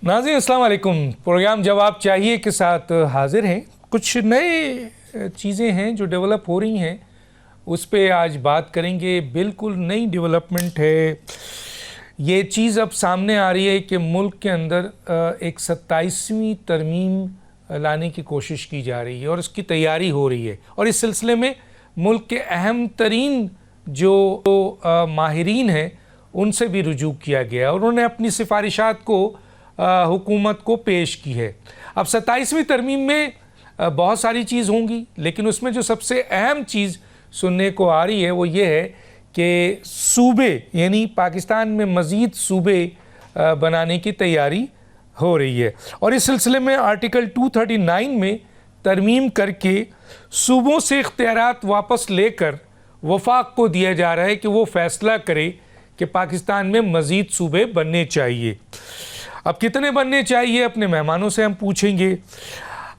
नाज़रीन अस्सलाम वालेकुम। प्रोग्राम जवाब चाहिए के साथ हाजिर हैं। कुछ नए चीज़ें हैं जो डेवलप हो रही हैं, उस पे आज बात करेंगे। बिल्कुल नई डेवलपमेंट है। ये चीज़ अब सामने आ रही है कि मुल्क के अंदर एक 27वीं तरमीम लाने की कोशिश की जा रही है और उसकी तैयारी हो रही है। और इस सिलसिले में मुल्क के अहम तरीन जो माहिरीन हैं उनसे भी रुजू किया गया और उन्होंने अपनी सिफारिशात को हुकूमत को पेश की है। अब 27वीं तरमीम में बहुत सारी चीज़ होंगी, लेकिन उसमें जो सबसे अहम चीज़ सुनने को आ रही है वो ये है कि सूबे यानी पाकिस्तान में मज़ीद सूबे बनाने की तैयारी हो रही है। और इस सिलसिले में आर्टिकल 239 में तरमीम करके सूबों से इख्तियारात वापस लेकर वफाक को दिया जा रहा है कि वो फ़ैसला करे कि पाकिस्तान में मज़ीद सूबे बनने चाहिए। अब कितने बनने चाहिए अपने मेहमानों से हम पूछेंगे।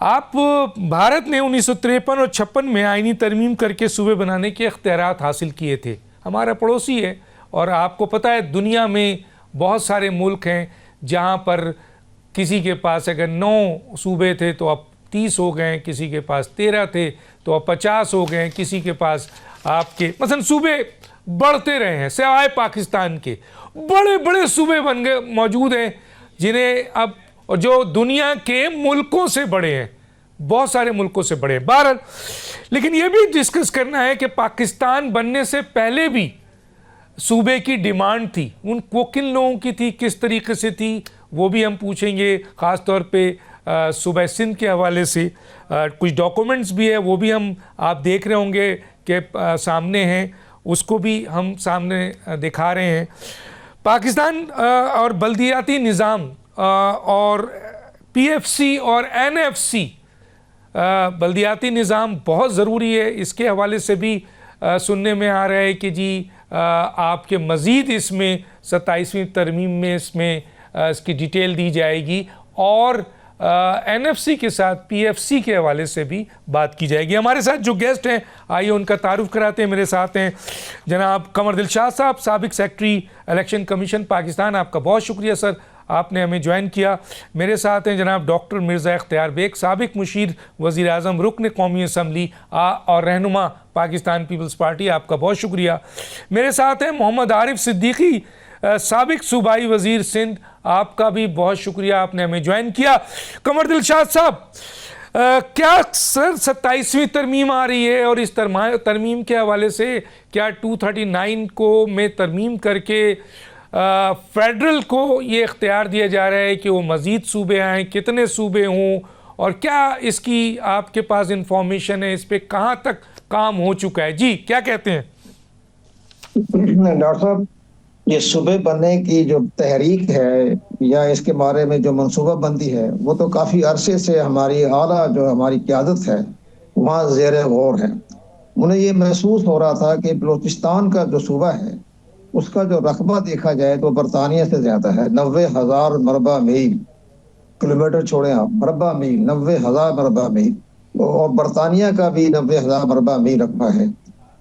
आप भारत ने 1953 और 56 में आईनी तरमीम करके सूबे बनाने के इख्तियारात हासिल किए थे। हमारा पड़ोसी है और आपको पता है दुनिया में बहुत सारे मुल्क हैं जहां पर किसी के पास अगर 9 सूबे थे तो अब 30 हो गए, किसी के पास 13 थे तो अब 50 हो गए, किसी के पास आपके मसलन सूबे बढ़ते रहे हैं। सिवाय पाकिस्तान के बड़े बड़े सूबे बन गए मौजूद हैं जिन्हें अब और जो दुनिया के मुल्कों से बड़े हैं, बहुत सारे मुल्कों से बड़े हैं। बहरहाल लेकिन ये भी डिस्कस करना है कि पाकिस्तान बनने से पहले भी सूबे की डिमांड थी, वो किन लोगों की थी, किस तरीके से थी, वो भी हम पूछेंगे। ख़ास तौर पे सूबा सिंध के हवाले से कुछ डॉक्यूमेंट्स भी है, वो भी हम आप देख रहे होंगे कि सामने हैं, उसको भी हम सामने दिखा रहे हैं। पाकिस्तान और बल्दियाती निज़ाम और पीएफसी और एनएफसी बल्दियाती निज़ाम बहुत ज़रूरी है। इसके हवाले से भी सुनने में आ रहा है कि जी आपके मज़ीद इसमें 27वीं तरमीम में इसमें इसकी डिटेल दी जाएगी और एनएफसी के साथ पीएफसी के हवाले से भी बात की जाएगी। हमारे साथ जो गेस्ट हैं आइए उनका तारुफ कराते हैं। मेरे साथ हैं जनाब कमर दिलशाद साहब, साबिक सेक्रेटरी इलेक्शन कमीशन पाकिस्तान। आपका बहुत शुक्रिया सर, आपने हमें ज्वाइन किया। मेरे साथ हैं जनाब डॉक्टर मिर्ज़ा इख्तियार बेग, साबिक मुशीर वज़ीर आज़म, रुकन कौमी असम्बली और रहनुमा पाकिस्तान पीपल्स पार्टी। आपका बहुत शुक्रिया। मेरे साथ हैं मोहम्मद आरिफ सिद्दीकी, साबिक सूबाई वज़ीर सिंध। आपका भी बहुत शुक्रिया, आपने हमें ज्वाइन किया। कमर दिलशाद साहब, क्या सर 27वीं तरमीम आ रही है और इस तरमीम के हवाले से क्या 239 को में तरमीम करके फेडरल को ये इख्तियार दिया जा रहा है कि वो मज़ीद सूबे आएँ, कितने सूबे हों और क्या इसकी आपके पास इंफॉर्मेशन है, इस पर कहाँ तक काम हो चुका है? जी क्या कहते हैं? डॉक्टर साहब, ये सूबे बनने की जो तहरीक है या इसके बारे में जो मनसूबा बंदी है वो तो काफ़ी अरसे से हमारी आला जो हमारी क़यादत है वहाँ ज़ेर गौर है। उन्हें ये महसूस हो रहा था कि बलूचिस्तान का जो सूबा है उसका जो रकबा देखा जाए तो बरतानिया से ज़्यादा है। 90,000 मरबा मील, किलोमीटर छोड़े आप, मरबा मील 90,000 मरबा मील, और बरतानिया का भी 90,000 मरबा मील रकबा है।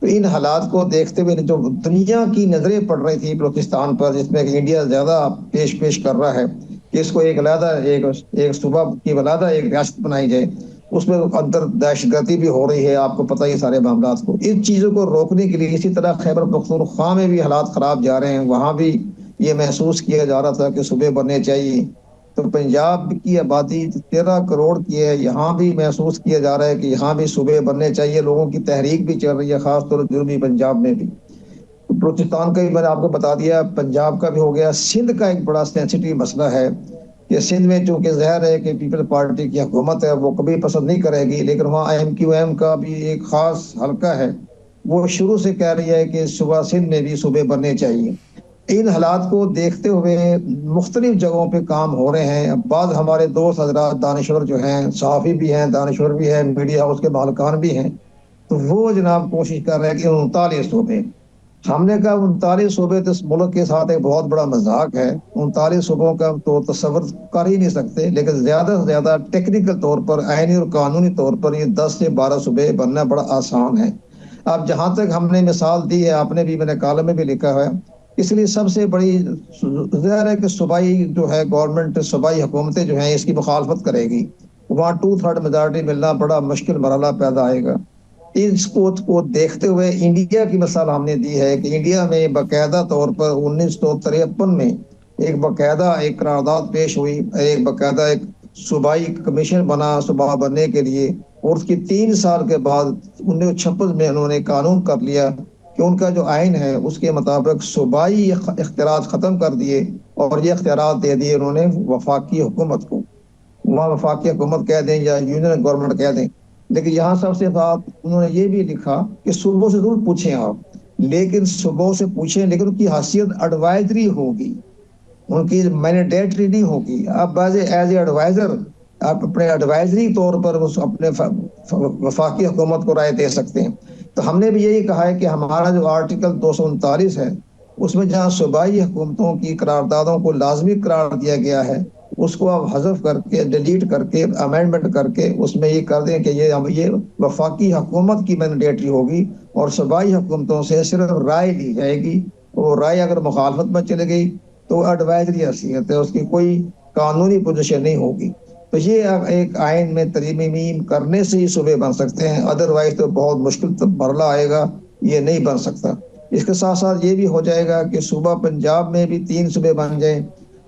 तो इन हालात को देखते हुए जो दुनिया की नजरें पड़ रही थी बलूचिस्तान पर, जिसमें इंडिया ज्यादा पेश कर रहा है कि इसको एक अलहदा एक सूबा की अलहदा एक रियासत बनाई जाए, उसमें अंदर दहशतगर्दी भी हो रही है, आपको पता ही सारे मामला को। इन चीजों को रोकने के लिए इसी तरह खैबर पख्तूनख्वा में भी हालात खराब जा रहे हैं, वहां भी ये महसूस किया जा रहा था कि सूबे बनने चाहिए। तो पंजाब की आबादी 13 करोड़ की है, यहाँ भी महसूस किया जा रहा है कि यहाँ भी सूबे बनने चाहिए। लोगों की तहरीक भी चल रही है, खासतौर पर जुनूबी पंजाब में भी। बलूचिस्तान का भी मैंने आपको बता दिया, पंजाब का भी हो गया। सिंध का एक बड़ा सेंसिटिव मसला है कि सिंध में चूंकि ज़ाहिर है कि पीपल पार्टी की हुकूमत है, वो कभी पसंद नहीं करेगी, लेकिन वहाँ MQM का भी एक खास हल्का है, वो शुरू से कह रही है कि सूबा सिंध में भी सूबे बनने चाहिए। इन हालात को देखते हुए मुख्तलिफ जगहों पे काम हो रहे हैं। बाद हमारे दोस्त हजरात दानिश्वर जो हैं, सहाफ़ी भी हैं, दानिश्वर भी हैं, मीडिया हाउस के मालकान भी हैं, तो वो जनाब कोशिश कर रहे हैं कि 39 सूबे। हमने कहा 39 सूबे तो इस मुल्क के साथ एक बहुत बड़ा मजाक है। 39 सूबों का तो तस्वर कर ही नहीं सकते, लेकिन ज्यादा से ज्यादा टेक्निकल तौर पर, आईनी और कानूनी तौर पर ये 10 से 12 सूबे बनना बड़ा आसान है। अब जहाँ तक हमने मिसाल दी है, आपने भी, मैंने कॉलम में भी लिखा है इसलिए सबसे बड़ी ज़ाहिर है कि सूबाई जो है गवर्नमेंट, सूबाई हुकूमतें जो हैं इसकी मुखालफत करेगी। वहाँ 2/3 मेजॉरिटी मिलना बड़ा मुश्किल मरहला पैदा आएगा। इसको को देखते हुए इंडिया की मिसाल हमने दी है कि इंडिया में बाकायदा तौर पर 1953 में एक बाकायदा एक करारदाद पेश हुई, एक बाकायदा एक सूबाई कमीशन बना सूबा बनने के लिए, और उसकी 3 साल के बाद 1956 में उन्होंने कानून कर लिया कि उनका जो आइन है उसके मुताबिक सूबाई इख्तियारात ख़त्म कर दिए और ये इख्तियारात दे दिए उन्होंने वफाकी हुकूमत को। वहाँ वफाकी हुकूमत कह दें या यूनियन गवर्नमेंट कह दें, लेकिन यहाँ सबसे बात उन्होंने ये भी लिखा कि सूबों से जरूर पूछें आप, लेकिन सूबों से पूछें लेकिन उनकी हैसियत एडवाइजरी होगी, उनकी मैंडेटरी नहीं होगी। आप एज एडवाइजर आप अपने एडवाइजरी तौर पर उस अपने वफाकी हुकूमत को राय दे सकते हैं। तो हमने भी यही कहा है कि हमारा जो आर्टिकल 239 है उसमें जहाँ सूबाई हुकूमतों की करारदादों को लाजमी करार दिया गया है उसको आप हज़फ करके डिलीट करके अमेंडमेंट करके उसमें ये कर दें कि ये वफाकी हुकूमत की मैंडेटरी होगी और सूबाई हुकूमतों से सिर्फ राय ली जाएगी। वो राय अगर मुखालफत में चली गई तो एडवाइजरी हैसियत है, उसकी कोई कानूनी पोजीशन नहीं होगी। तो ये एक आइन में तरमीम करने से ही सूबे बन सकते हैं, अदरवाइज तो बहुत मुश्किल मरला आएगा, ये नहीं बन सकता। इसके साथ साथ ये भी हो जाएगा कि सूबा पंजाब में भी 3 सूबे बन जाएं,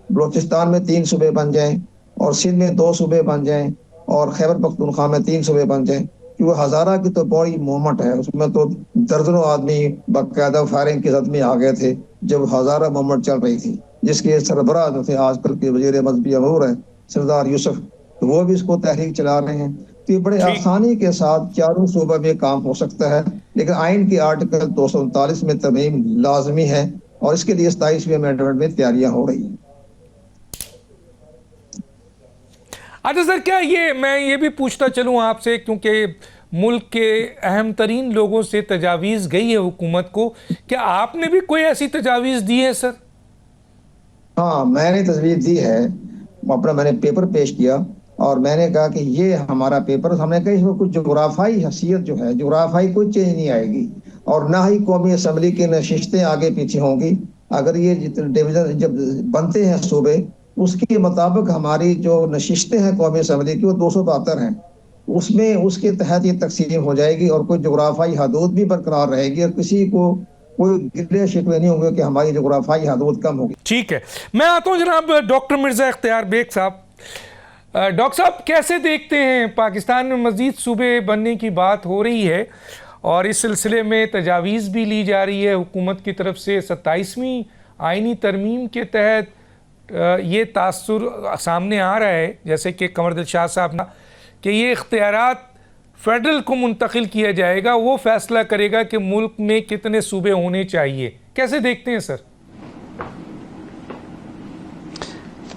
बलोचिस्तान में 3 सूबे बन जाएं और सिंध में 2 सूबे बन जाएं और खैबर पख्तूनख्वा में 3 सूबे बन जाएं। क्योंकि हजारा की तो बड़ी मूवमेंट है, उसमें तो दर्जनों आदमी बाकायदा फायरिंग की जद में आ गए थे जब हजारा मूवमेंट चल रही थी, जिसके सरबराह जो थे आजकल के वजीर मजहबी अमूर है सरदार यूसुफ, तो वो भी इसको तहरीक चला रहे हैं। तो ये बड़े आसानी के साथ चारों सूबे में काम हो सकता है, लेकिन आइन के आर्टिकल 239 में तरमीम लाजमी है और इसके लिए 27वें अमेंडमेंट में तैयारियां हो रही हैं। अच्छा सर, क्या ये मैं ये भी पूछता चलूँ आपसे, क्योंकि मुल्क के अहम तरीन लोगों से तजावीज़ गई है हुकूमत को, क्या आपने भी कोई ऐसी तजावीज़ दी है सर? हाँ, मैंने तजवीज़ दी है, अपना मैंने पेपर पेश किया और मैंने कहा कि ये हमारा पेपर, हमने कहा इसमें कुछ जोग्राफाई हैसियत जो है, जोग्राफाई कोई चेंज नहीं आएगी और ना ही कौमी असम्बली की नशिस्तें आगे पीछे होंगी। अगर ये डिवीजन जब बनते हैं सूबे, उसके मुताबिक हमारी जो नशिस्तें हैं कौमी असम्बली की वो 272 हैं, उसमें उसके तहत ये तकसीम हो जाएगी और कोई जोग्राफाई हदूद भी बरकरार रहेगी और किसी को कोई गिले शिकवे नहीं होंगे कि हमारी जोग्राफाई हदूद कम होगी। ठीक है, मैं आता हूँ जनाब डॉक्टर मिर्ज़ा इख्तियार बेग साहब। डॉक्टर साहब, कैसे देखते हैं, पाकिस्तान में मज़ीद सूबे बनने की बात हो रही है और इस सिलसिले में तजावीज़ भी ली जा रही है हुकूमत की तरफ से। 27वीं आइनी तरमीम के तहत ये तासुर सामने आ रहा है, जैसे कि कमर दिल शाह साहब ना, कि ये इख्तियारात फेडरल को मुंतकिल किया जाएगा, वो फैसला करेगा कि मुल्क में कितने सूबे होने चाहिए। कैसे देखते हैं सर?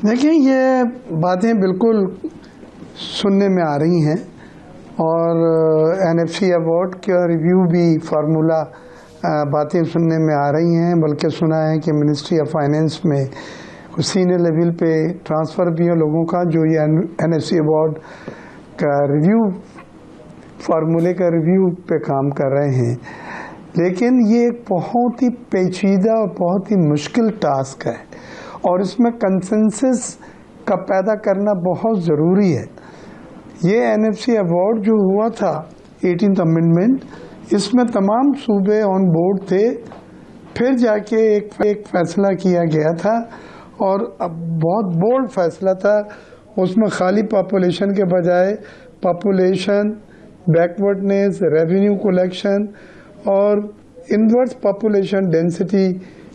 देखिए, ये बातें बिल्कुल सुनने में आ रही हैं और NFC अवार्ड का रिव्यू भी फार्मूला बातें सुनने में आ रही हैं, बल्कि सुना है कि मिनिस्ट्री ऑफ फाइनेंस में कुछ सीनियर लेवल पे ट्रांसफ़र भी है लोगों का जो ये NFC अवार्ड का रिव्यू, फार्मूले का रिव्यू पे काम कर रहे हैं। लेकिन ये एक बहुत ही पेचीदा और बहुत ही मुश्किल टास्क है और इसमें कंसेंसस का पैदा करना बहुत ज़रूरी है। ये NFC अवार्ड जो हुआ था 18th अमेंडमेंट, इसमें तमाम सूबे ऑन बोर्ड थे, फिर जाके एक फैसला किया गया था और अब बहुत बोल्ड फैसला था। उसमें खाली पॉपुलेशन के बजाय पॉपुलेशन, बैकवर्डनेस, रेवेन्यू कलेक्शन और इनवर्स पॉपुलेशन डेंसिटी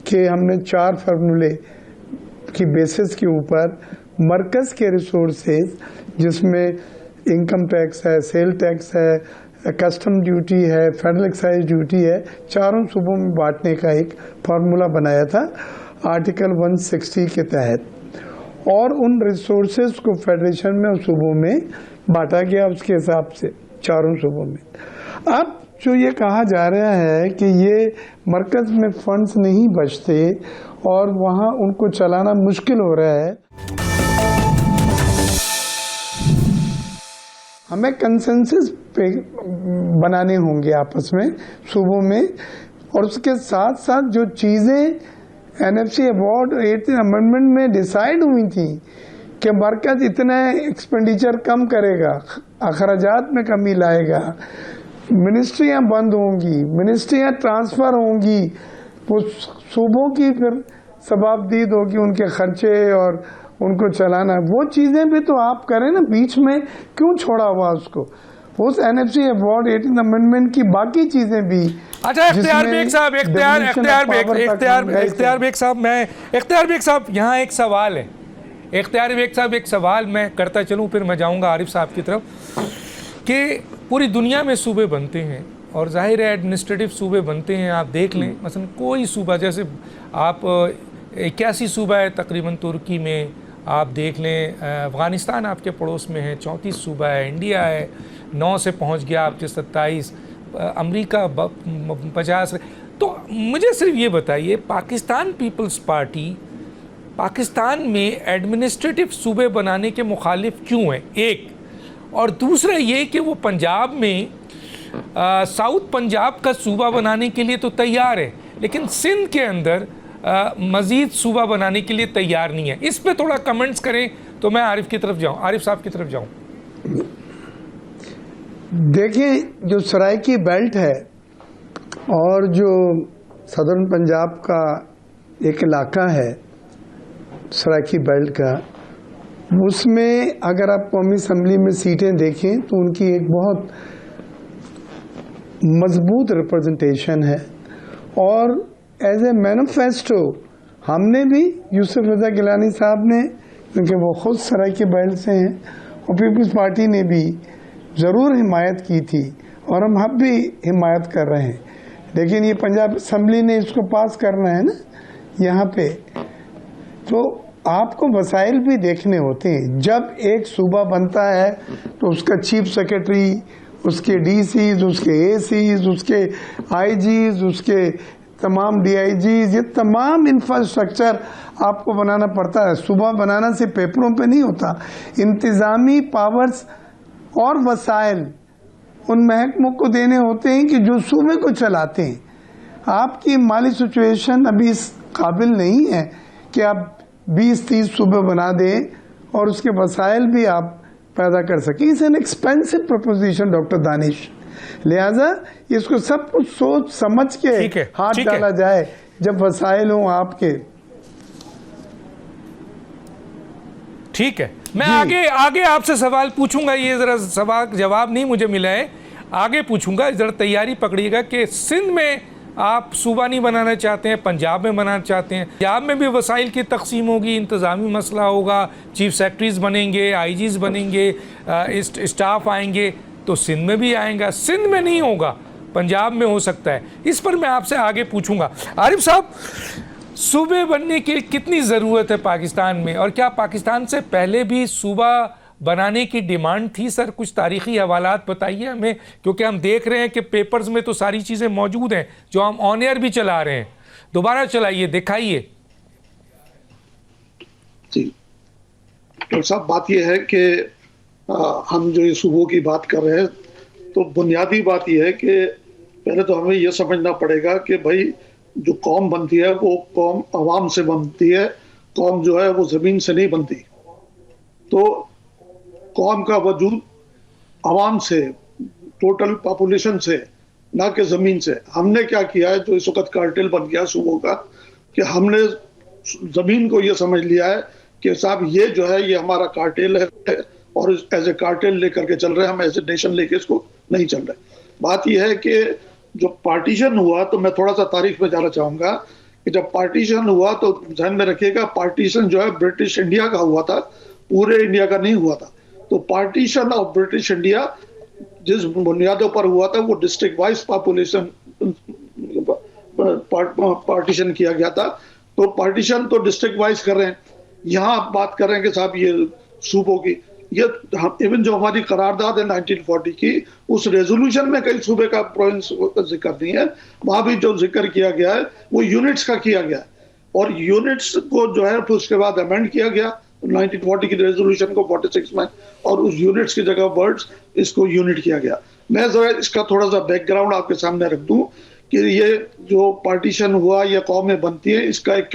के हमने 4 फार्मूले की बेसिस के ऊपर मरकज़ के रिसोर्सेज, जिसमें इनकम टैक्स है, सेल टैक्स है, कस्टम ड्यूटी है, फेडरल एक्साइज ड्यूटी है, चारों सूबों में बांटने का एक फार्मूला बनाया था आर्टिकल 160 के तहत और उन रिसोर्सेज को फेडरेशन में और सूबों में बांटा गया उसके हिसाब से चारों सूबों में। अब जो ये कहा जा रहा है कि ये मरकज़ में फंड्स नहीं बचते और वहाँ उनको चलाना मुश्किल हो रहा है, हमें कंसेंसस पे बनाने होंगे आपस में सूबों में और उसके साथ साथ जो चीज़ें एनएफसी अवार्ड 18 अमेंडमेंट में डिसाइड हुई थी कि मरकज इतना एक्सपेंडिचर कम करेगा, अखराजात में कमी लाएगा, मिनिस्ट्रियां बंद होंगी, मिनिस्ट्रियां ट्रांसफर होंगी, वो सूबों की फिर सबाबदीद होगी उनके खर्चे और उनको चलाना। वो चीजें भी तो आप करें ना, बीच में क्यों छोड़ा हुआ उसको? उस एनएफसी अवार्ड 18 अमेंडमेंट की बाकी चीजें भी। अच्छा इख्तियार बेग साहब, इख्तियार बेग साहब यहाँ एक सवाल है, इख्तियार बेग साहब एक सवाल मैं करता चलूँ, फिर मैं जाऊँगा आरिफ साहब की तरफ, कि पूरी दुनिया में सूबे बनते हैं और जाहिर है एडमिनिस्ट्रेटिव सूबे बनते हैं। आप देख लें मसलन कोई सूबा, जैसे आप 81 सूबा है तकरीबन तुर्की में, आप देख लें अफ़गानिस्तान आपके पड़ोस में है 34 सूबा है, इंडिया है 9 से पहुंच गया आपके 27, अमेरिका 50। तो मुझे सिर्फ ये बताइए, पाकिस्तान पीपल्स पार्टी पाकिस्तान में एडमिनिस्ट्रेटिव सूबे बनाने के मुखालिफ क्यों है, एक, और दूसरा ये कि वो पंजाब में साउथ पंजाब का सूबा बनाने के लिए तो तैयार है, लेकिन सिंध के अंदर मज़ीद सूबा बनाने के लिए तैयार नहीं है। इस पे थोड़ा कमेंट्स करें तो मैं आरिफ की तरफ जाऊं, आरिफ साहब की तरफ जाऊं। देखिए, जो सराइकी बेल्ट है और जो सदर्न पंजाब का एक इलाका है सराइकी बेल्ट का, उसमें अगर आप कौमी असम्बली में सीटें देखें तो उनकी एक बहुत मजबूत रिप्रेजेंटेशन है। और एज ए मैनिफेस्टो हमने भी, यूसुफ रज़ा गिलानी साहब ने, क्योंकि वो खुद सराइकी बेल्ट से हैं, और पीपल्स पार्टी ने भी ज़रूर हिमायत की थी और हम अब भी हिमायत कर रहे हैं। लेकिन ये पंजाब असम्बली ने इसको पास करना है ना यहाँ पे, तो आपको वसाइल भी देखने होते हैं। जब एक सूबा बनता है तो उसका चीफ सेक्रेटरी, उसके डीसीज, उसके एसीज, उसके आईजीज, उसके तमाम डीआईजीज, ये तमाम इंफ्रास्ट्रक्चर आपको बनाना पड़ता है। सूबा बनाना से पेपरों पे नहीं होता, इंतज़ामी पावर्स और वसाइल उन महकमों को देने होते हैं कि जो सूबे को चलाते हैं। आपकी माली सिचुएशन अभी इस काबिल नहीं है कि आप 20-30 सूबे बना दें और उसके वसाइल भी आप पैदा कर सकें। It's an expensive preposition doctor Danish, लिहाजा इसको सब कुछ सोच समझ के हाथ डाला जाए जब वसाइल हों आपके। ठीक है, मैं आगे आपसे सवाल पूछूंगा, ये जरा सवाल जवाब नहीं मुझे मिला है, आगे पूछूंगा, जरा तैयारी पकड़िएगा कि सिंध में आप सूबा नहीं बनाना चाहते हैं, पंजाब में बनाना चाहते हैं, पंजाब में भी वसाइल की तकसीम होगी, इंतज़ामी मसला होगा, चीफ सेक्रेटरीज बनेंगे, आईजीज बनेंगे, स्टाफ आएंगे, तो सिंध में भी आएगा। सिंध में नहीं होगा, पंजाब में हो सकता है। इस पर मैं आपसे आगे पूछूंगा। आरिफ साहब, सूबे बनने की कितनी ज़रूरत है पाकिस्तान में, और क्या पाकिस्तान से पहले भी सूबा बनाने की डिमांड थी? सर कुछ तारीखी हवालात बताइए हमें, क्योंकि हम देख रहे हैं कि पेपर्स में तो सारी चीज़ें मौजूद हैं जो हम ऑन एयर भी चला रहे हैं। दोबारा चलाइए, दिखाइए। जी डॉक्टर साहब, बात यह है कि हम जो ये सूबों की बात कर रहे हैं, तो बुनियादी बात यह है कि पहले तो हमें यह समझना पड़ेगा कि भाई जो कौम बनती है वो कौम अवाम से बनती है, कौम जो है वो ज़मीन से नहीं बनती। तो कौम का वजूद अवाम से, टोटल पॉपुलेशन से, ना कि ज़मीन से। हमने क्या किया है, जो इस वक्त कार्टेल बन गया सूबों का, कि हमने ज़मीन को ये समझ लिया है कि साहब ये जो है ये हमारा कार्टेल है और एज ए कार्टेल लेकर के चल रहे हैं, हम एज ए नेशन लेके इसको नहीं चल रहे। बात यह है कि जो पार्टीशन हुआ, तो मैं थोड़ा सा तारीख में जाना चाहूँगा कि जब पार्टीशन हुआ तो ध्यान में रखिएगा, पार्टीशन जो है ब्रिटिश इंडिया का हुआ था, पूरे इंडिया का नहीं हुआ था। तो पार्टीशन ऑफ ब्रिटिश इंडिया जिस बुनियादों पर हुआ था वो डिस्ट्रिक्ट वाइज पॉपुलेशन पार्टीशन किया गया था। तो पार्टीशन तो डिस्ट्रिक्ट वाइज कर रहे हैं, यहाँ आप बात कर रहे हैं कि साहब ये सूबों की, ये इवन जो हमारी करारदाद है 1940 की, उस रेजोल्यूशन में कई सूबे का प्रोविंस का जिक्र नहीं है। वहां भी जो जिक्र किया गया है वो यूनिट्स का किया गया है, और यूनिट्स को जो है फिर उसके बाद अमेंड किया गया 1940 की रेजोल्यूशन को 46 में, और उस यूनिट्स की जगह वर्ड्स इसको यूनिट किया गया। मैं जरा इसका थोड़ा सा बैकग्राउंड आपके सामने रख दूं कि ये जो पार्टीशन हुआ या कौमें बनती है, इसका एक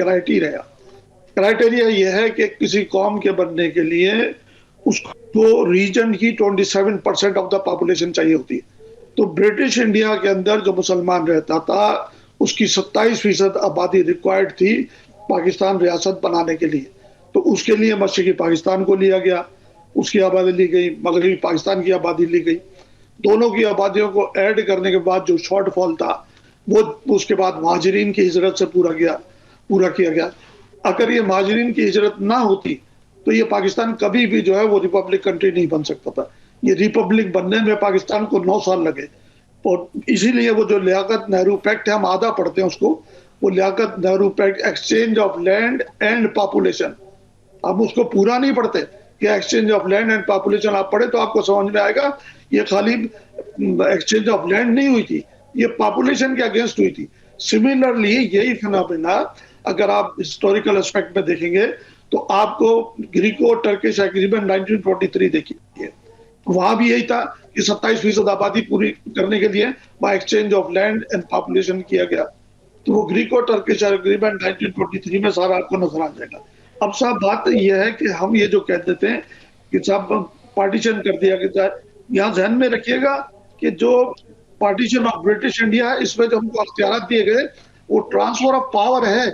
क्राइटेरिया ये है कि किसी कौम के बनने के लिए उसको रीजन की 27% ऑफ द पॉपुलेशन चाहिए होती है। तो ब्रिटिश इंडिया के अंदर जो मुसलमान रहता था उसकी 27% आबादी रिक्वायर्ड थी पाकिस्तान रियासत बनाने के लिए। तो उसके लिए मशरक़ी पाकिस्तान को लिया गया, उसकी आबादी ली गई, मगरबी पाकिस्तान की आबादी ली गई। दोनों की आबादियों को ऐड करने के बाद जो शॉर्टफॉल था वो उसके बाद महाजरीन की हिजरत से पूरा किया गया। अगर ये महाजरीन की हिजरत ना होती तो ये पाकिस्तान कभी भी जो है वो रिपब्लिक कंट्री नहीं बन सकता था। ये रिपब्लिक बनने में पाकिस्तान को 9 साल लगे। और इसीलिए वो जो लियाकत नेहरू पैक्ट है, हम आधा पढ़ते हैं उसको, वो Liaquat Nehru pact exchange of land and population, हम उसको पूरा नहीं पढ़ते कि exchange of land and population आप पढ़े तो आपको समझ में आएगा ये खाली एक्सचेंज ऑफ लैंड नहीं हुई थी, ये पॉपुलेशन के अगेंस्ट हुई थी। सिमिलरली यही फिनोमेना अगर आप हिस्टोरिकल एस्पेक्ट में देखेंगे तो आपको ग्रीको टर्किश एग्रीमेंट 1943 देखिए, वहां भी यही था कि 27% आबादी पूरी करने के लिए वहां exchange of land and population किया गया। तो वो ग्रीको टर्किश एग्रीमेंट 1943 में सारा आपको नजर आ जाएगा। अब साहब बात यह है कि हम ये जो कह देते हैं कि साहब पार्टीशन कर दिया गया, यहाँ ध्यान में रखिएगा कि जो पार्टीशन ऑफ ब्रिटिश इंडिया है इसमें जो हमको अख्तियार दिए गए वो ट्रांसफर ऑफ पावर है,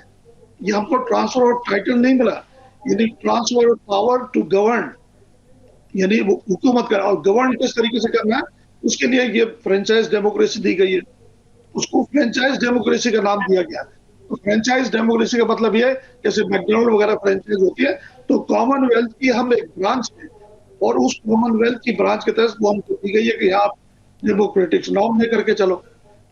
ये हमको ट्रांसफर ऑफ टाइटल नहीं मिला, यानी transfer of power to govern, यानी वो हुकूमत कर, और गवर्न किस तरीके से करना है उसके लिए ये फ्रेंचाइज डेमोक्रेसी दी गई है, उसको फ्रेंचाइज डेमोक्रेसी का नाम दिया गया। तो फ्रेंचाइज डेमोक्रेसी का मतलब ये है जैसे मैकडोनल्ड वगैरह फ्रेंचाइज होती है, तो कॉमनवेल्थ की हम एक ब्रांच है और उस कॉमनवेल्थ की ब्रांच के तहत वो हमको दी गई है कि आप डेमोक्रेटिक नॉर्म ले करके चलो।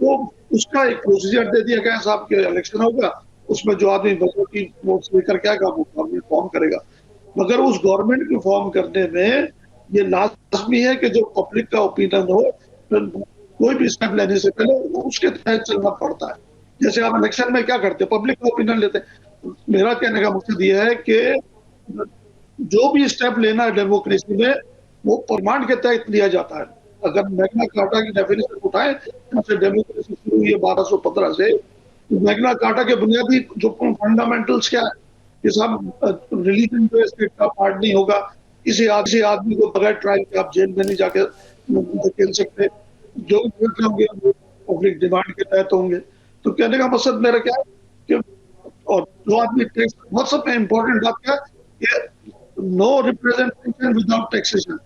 तो उसका एक प्रोसीजर दे दिया गया, साहब के इलेक्शन होगा, उसमें जो आदमी की वोट लेकर के आएगा वो गवर्नमेंट फॉर्म करेगा। मगर उस गवर्नमेंट को फॉर्म करने में ये लाजमी है कि जो पब्लिक का ओपिनियन हो, तो कोई भी स्टेप लेने से पहले उसके तहत चलना पड़ता है। जैसे आप इलेक्शन में क्या करते हैं, पब्लिक का ओपिनियन लेते हैं। मेरा कहने का मकसद ये है कि जो भी स्टेप लेना है डेमोक्रेसी में वो परमांड के तहत लिया जाता है। अगर मैग्ना कार्टा की डेफिनेशन उठाएं, जब डेमोक्रेसी शुरू हुई है 1215 से, तो मैग्ना कार्टा के बुनियादी जो फंडामेंटल्स क्या है कि सब रिलीजन जो स्टेट का पार्ट नहीं होगा, किसी आदमी को बगैर ट्रायल के आप जेल में नहीं जाके धकेल सकते, जो होंगे वो पब्लिक डिमांड के तहत होंगे। तो कहने का मकसद मेरा क्या है कि और जो आदमी टैक्स, मकसद में इंपॉर्टेंट बात क्या है कि नो रिप्रेजेंटेशन विदाउट टैक्सेशन।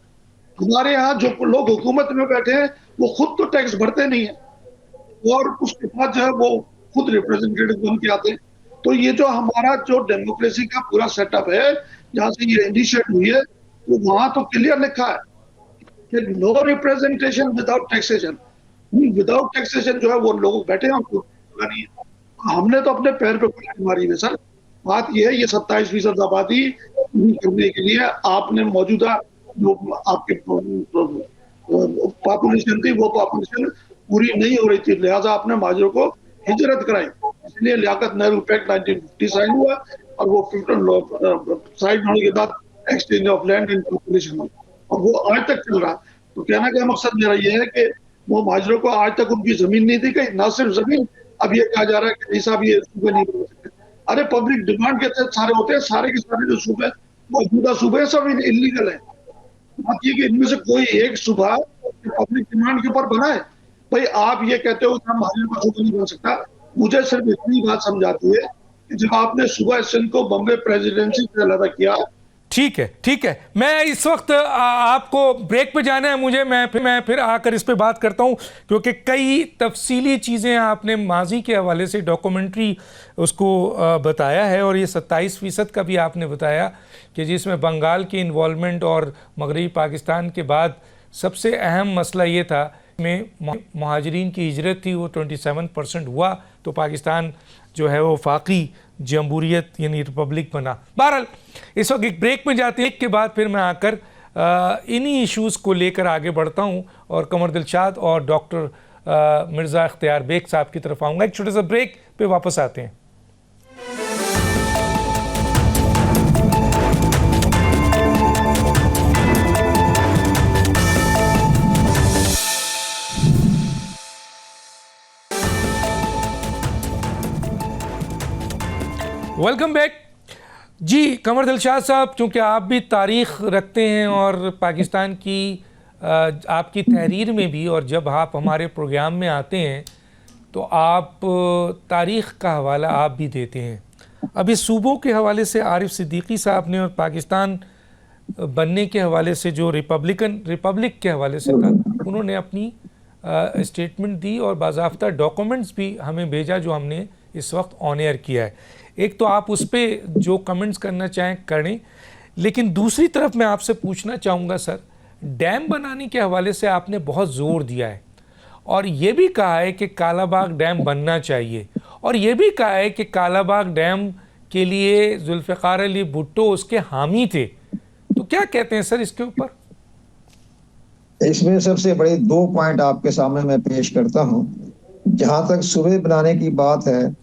हमारे यहाँ जो लोग हुकूमत में बैठे हैं वो खुद तो टैक्स भरते नहीं है और उसके बाद जो है वो खुद रिप्रेजेंटेटिव बन के आते हैं। तो ये जो हमारा जो डेमोक्रेसी का पूरा सेटअप है जहाँ से ये इनिशिएट हुई है, वो वहां तो क्लियर लिखा है कि no representation without taxation. Without taxation जो है वो लोग बैठे हैं, उनको नहीं है। हमने तो अपने पैर पे कुल्हाड़ी मारी है सर। बात ये है ये 27% आबादी पूरी करने के लिए आपने मौजूदा जो आपके पॉपुलेशन थी वो पॉपुलेशन पूरी नहीं हो रही थी, लिहाजा आपने महाजरों को हिजरत कराई, इसलिए लियाकत नेहरू पैक्ट 1950 साइन हुआ और वो साइन होने के बाद exchange of land and population हुआ और वो आज तक चल रहा है। तो कहना का मकसद मेरा ये है कि वो महाजरों को आज तक उनकी जमीन नहीं दी गई, ना सिर्फ जमीन, अब ये कहा जा रहा है कि नहीं साहब ये सूबे नहीं बना सकते। अरे पब्लिक डिमांड के तहत सारे होते हैं, सारे के सारे जो सूबे मौजूदा सूबे सब इलीगल है। बात ये कि इनमें से कोई एक सूबा पब्लिक डिमांड के ऊपर बना है। भाई आप ये कहते हो कि हम महाजर का सूबा नहीं बन सकता, मुझे सिर्फ इतनी बात समझाती है कि जब आपने सुबह सिंध को बॉम्बे प्रेसिडेंसी से अलग किया। ठीक है, मैं इस वक्त आपको ब्रेक पे जाना है मुझे, मैं फिर आकर इस पे बात करता हूँ क्योंकि कई तफसीली चीज़ें आपने माजी के हवाले से डॉक्यूमेंट्री उसको बताया है और ये 27% का भी आपने बताया कि जिसमें बंगाल की इन्वॉल्वमेंट और मगरबी पाकिस्तान के बाद सबसे अहम मसला ये था में महाजरीन की हिजरत थी, वो 27% हुआ तो पाकिस्तान जो है वो फाकी जमहूरियत यानी रिपब्लिक बना। बहरहाल इस वक्त एक ब्रेक में जाते हैं, के बाद फिर मैं आकर इन्हीं इश्यूज़ को लेकर आगे बढ़ता हूँ और कमर दिलशाद और डॉक्टर मिर्ज़ा इख्तियार बेग साहब की तरफ आऊँगा। एक छोटे सा ब्रेक पे वापस आते हैं। वेलकम बैक जी। कमर दिलशाद साहब, चूँकि आप भी तारीख़ रखते हैं और पाकिस्तान की आपकी तहरीर में भी, और जब आप हमारे प्रोग्राम में आते हैं तो आप तारीख़ का हवाला आप भी देते हैं। अब इस सूबों के हवाले से आरिफ सिद्दीकी साहब ने और पाकिस्तान बनने के हवाले से जो रिपब्लिक के हवाले से था, उन्होंने अपनी स्टेटमेंट दी और बाज़ाफ्ता डॉक्यूमेंट्स भी हमें भेजा जो हमने इस वक्त ऑन एयर किया है। एक तो आप उस पर जो कमेंट्स करना चाहें करें, लेकिन दूसरी तरफ मैं आपसे पूछना चाहूँगा सर, डैम बनाने के हवाले से आपने बहुत ज़ोर दिया है और ये भी कहा है कि कालाबाग डैम बनना चाहिए, और ये भी कहा है कि कालाबाग डैम के लिए जुल्फ़िकार अली भुट्टो उसके हामी थे। तो क्या कहते हैं सर इसके ऊपर? इसमें सबसे बड़े 2 पॉइंट आपके सामने मैं पेश करता हूं। जहां तक सूबे बनाने की बात है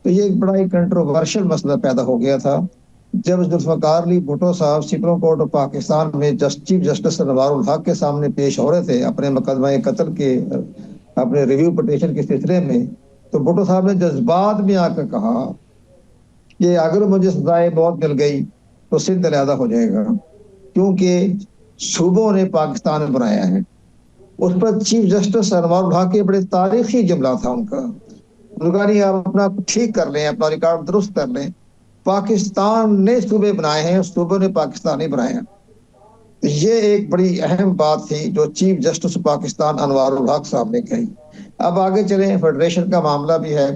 तो ये एक बड़ा ही कंट्रोवर्शियल मसला पैदा हो गया था जब जुल्फ़िकार अली भुट्टो साहब सुप्रीम कोर्ट ऑफ पाकिस्तान में चीफ जस्टिस नवारुल हक के सामने पेश हो रहे थे अपने मुकदमा कत्ल के अपने रिव्यू पिटीशन के सिलसिले में। तो भुट्टो साहब ने जज्बात में आकर कहा कि अगर मुझे सजाए मौत मिल गई तो सिंध अलहदा हो जाएगा, क्योंकि सूबों ने पाकिस्तान बनाया है। उस पर चीफ जस्टिस नवारुल हक के बड़े तारीखी जुमला था उनका। उनका नहीं, आप अपना ठीक कर लें, अपना रिकॉर्ड दुरुस्त कर लें, पाकिस्तान ने सूबे बनाए हैं, सूबों ने पाकिस्तान नहीं बनाए हैं। तो ये एक बड़ी अहम बात थी जो चीफ जस्टिस पाकिस्तान अनवारुल हक साहब ने कही। अब आगे चलें, फेडरेशन का मामला भी है।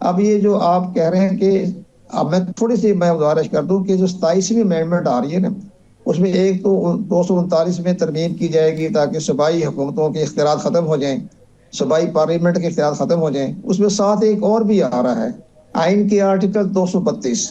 अब ये जो आप कह रहे हैं कि अब मैं थोड़ी सी गुजारिश कर दूं कि जो 27वीं अमेंडमेंट आ रही है ना, उसमें एक तो 239 में तरमीम की जाएगी ताकि सूबाई हुकूमतों के इख्तियार ख़त्म हो जाएं, सूबाई पार्लियामेंट के इख्तियार ख़त्म हो जाएं। उसमें साथ एक और भी आ रहा है, आइन के आर्टिकल 232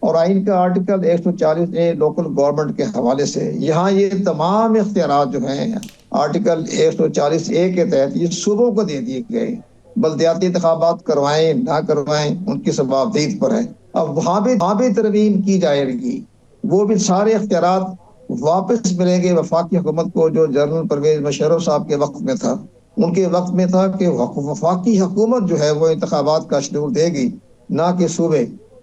और आइन का आर्टिकल 140A लोकल गवर्नमेंट के हवाले से। यहाँ ये तमाम इख्तियार जो हैं आर्टिकल 140A के तहत ये सूबों को दे दिए गए। बल्दियाती इंतखाबात करवाएं ना करवाएं उनकी सवाबदीद पर है। अब वहाँ भी तरमीम की जाएगी, वो भी सारे इख्तियारात वापस मिलेंगे वफाकी हुकूमत को, जो जनरल परवेज मुशर्रफ साहब के वक्त में था। उनके वक्त में था कि वफाकी हुकूमत जो है वो इंतखाबात का शेड्यूल देगी, ना कि सूबे।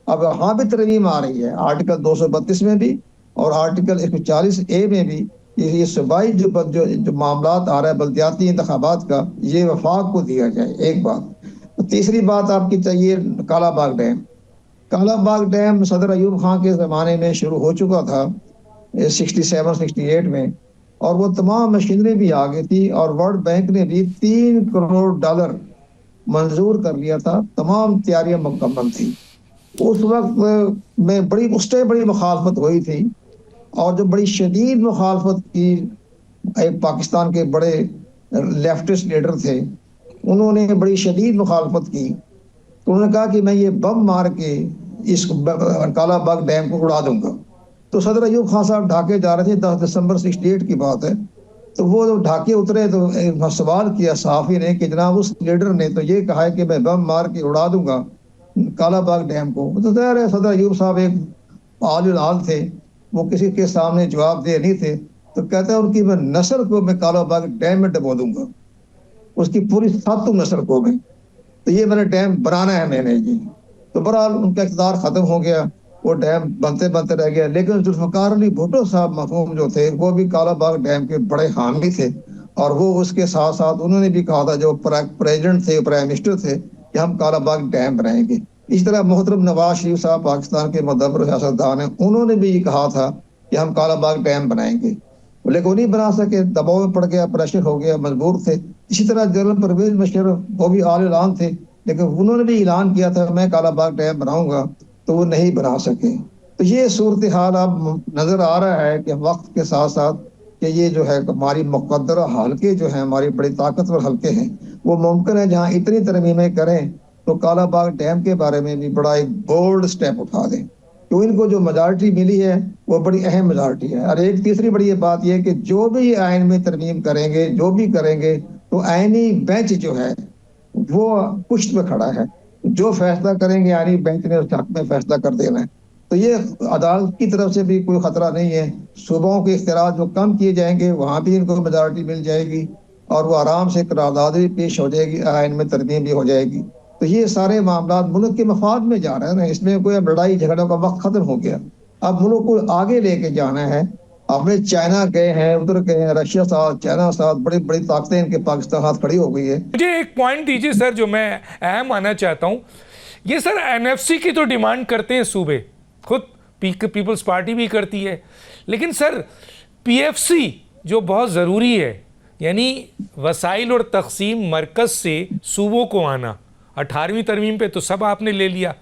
अब वहाँ भी तरमीम आ रही है आर्टिकल 232 में भी और आर्टिकल 140A में भी। ये सूबाई जो मामला आ रहा है बल्दियाती इंतखाबात का, ये वफाक को दिया जाए, एक बात। तो तीसरी बात आपकी चाहिए कालाबाग डैम। कालाबाग डैम सदर अयूब खान के ज़माने में शुरू हो चुका था 67-68 में, और वो तमाम मशीनरी भी आ गई थी और वर्ल्ड बैंक ने भी $3 करोड़ मंजूर कर लिया था। तमाम तैयारियां मुकम्मल थी। उस वक्त में बड़ी मुखालफत हुई थी, और जो बड़ी शदीद मुखालफत की एक पाकिस्तान के बड़े लेफ्टिस्ट लीडर थे, उन्होंने बड़ी शदीद मुखालफत की। तो उन्होंने कहा कि मैं ये बम मार के इस कालाबाग डैम को उड़ा दूंगा। तो सदर अयूब खान साहब ढाके जा रहे थे, 10 दिसंबर 68 की बात है। तो वो जब ढाके उतरे तो सवाल किया सहाफ़ी ने कि जनाब उस लीडर ने तो ये कहा है कि मैं बम मार के उड़ा दूंगा कालाबाग डैम को। तो ज़ाहिर है सदर अयूब साहब एक आल थे, वो किसी के सामने जवाब दे नहीं थे। तो कहते हैं उनकी मैं नस्ल को मैं कालाबाग डैम में डबो दूंगा, उसकी पूरी 7 नस्ल को मैं। तो ये मैंने डैम बनाना है मैंने जी। तो बहरहाल उनका इक़्तिदार ख़त्म हो गया, वो डैम बनते बनते रह गया। लेकिन जुल्फ़िकार अली भुट्टो साहब मरहूम जो थे, वो भी कालाबाग डैम के बड़े हामी थे, और वो उसके साथ साथ उन्होंने भी कहा था, जो प्रेसिडेंट थे, प्राइम मिनिस्टर थे, कि हम कालाबाग डैम बनाएंगे। इस तरह मोहतरम नवाज शरीफ साहब पाकिस्तान के मुदब्बर सियासतदान हैं, उन्होंने भी ये कहा था कि हम कालाबाग डैम बनाएंगे, लेकिन वो नहीं बना सके, दबाव में पड़ गया, प्रेशर हो गया, मजबूर थे। इसी तरह जनरल परवेज मुशर्रफ वो भी आल ऐलान थे, लेकिन उन्होंने भी ऐलान किया था मैं कालाबाग डैम बनाऊंगा, तो वो नहीं बना सके। तो ये सूरत हाल अब नजर आ रहा है कि वक्त के साथ साथ कि ये जो है हमारी मुक़द्दरा हल्के जो है हमारी बड़ी ताकतवर हल्के हैं, वो मुमकिन है जहाँ इतनी तरमीमें करें तो कालाबाग डैम के बारे में भी बड़ा एक बोल्ड स्टेप उठा दें। तो इनको जो मेजॉरिटी मिली है वो बड़ी अहम मेजॉरिटी है। और एक तीसरी बड़ी बात यह कि जो भी आइन में तरमीम करेंगे, जो भी करेंगे, तो आइनी बेंच जो है वो पुष्ट पे खड़ा है। जो फैसला करेंगे आइनी बेंच ने उस हक में फैसला कर देना है। तो ये अदालत की तरफ से भी कोई खतरा नहीं है। सूबाओं के इख्तियार जो कम किए जाएंगे वहाँ भी इनको मेजॉरिटी मिल जाएगी, और वो आराम से करारदाद भी पेश हो जाएगी, आइन में तरमीम भी हो जाएगी। तो ये सारे मामला मुल्क के मफाद में जा रहे हैं ना, इसमें कोई अब लड़ाई झगड़ों का वक्त खत्म हो गया। अब मुल्क को आगे लेके जाना है। अपने चाइना गए हैं, उधर गए हैं, रशिया साथ, चाइना साथ, बड़ी बड़ी ताकतें इनके पाकिस्तान हाथ खड़ी हो गई है। मुझे एक पॉइंट दीजिए सर जो मैं अहम आना चाहता हूँ। ये सर एनएफसी की तो डिमांड करते हैं सूबे, खुद पीपल्स पार्टी भी करती है, लेकिन सर पीएफसी जो बहुत ज़रूरी है, यानी वसाइल और तकसीम मरकज़ से सूबों को आना, 18वीं तरमीम पे तो सब आपने ले लिया,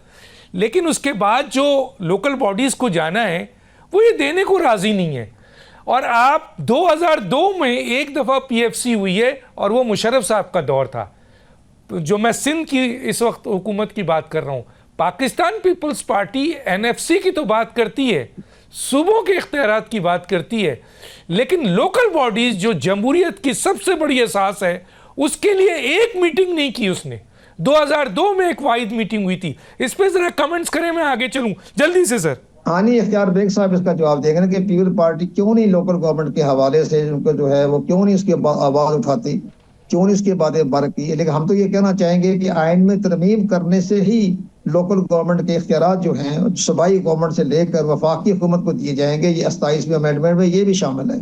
लेकिन उसके बाद जो लोकल बॉडीज़ को जाना है वो ये देने को राज़ी नहीं है। और आप 2002 में एक दफ़ा पीएफसी हुई है और वो मुशर्रफ साहब का दौर था, जो मैं सिंध की इस वक्त हुकूमत की बात कर रहा हूँ। पाकिस्तान पीपल्स पार्टी एनएफसी की तो बात करती है, सूबों के इख्तियारात की बात करती है, लेकिन लोकल बॉडीज़ जो जमहूरियत की सबसे बड़ी असास है उसके लिए एक मीटिंग नहीं की उसने। 2002 में एक वाहिद मीटिंग हुई थी। इस पर ज़रा कमेंट्स करें, मैं आगे चलूँ जल्दी से सर। हानी इख्तियार बेग साहब इसका जवाब देंगे ना कि पीपल पार्टी क्यों नहीं लोकल गवर्नमेंट के हवाले से उनको जो है वो क्यों नहीं उसकी आवाज़ उठाती, क्यों नहीं उसकी बातें बर की। लेकिन हम तो ये कहना चाहेंगे कि आइन में तरमीम करने से ही लोकल गवर्नमेंट के इख्तियारात जो हैं सूबाई गवर्नमेंट से लेकर वफाकी हुकूमत को दिए जाएंगे। ये 27वें अमेंडमेंट में ये भी शामिल है